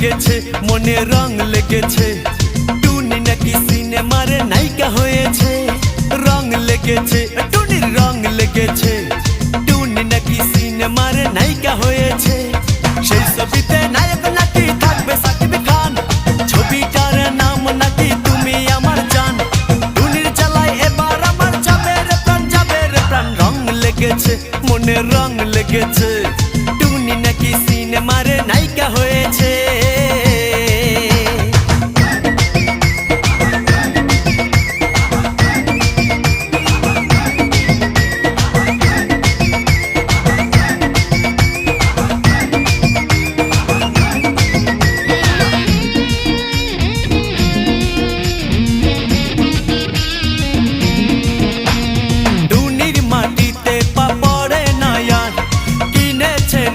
লেগেছে মনে রং লেগেছে টুনি নাকি সিনেমার নায়িকা হয়েছে রং লেগেছে টুনির রং লেগেছে টুনি নাকি সিনেমার নায়িকা হয়েছে সেই ছবিতে নায়ক নাকি থাকবে সাকিব খান ছবিটার নাম নাকি তুমি আমার জান টুনির জ্বালায় এবার আমার যাবে রে প্রাণ রং লেগেছে মনে রং লেগেছে টুনি নাকি সিনেমার নায়িকা হয়েছে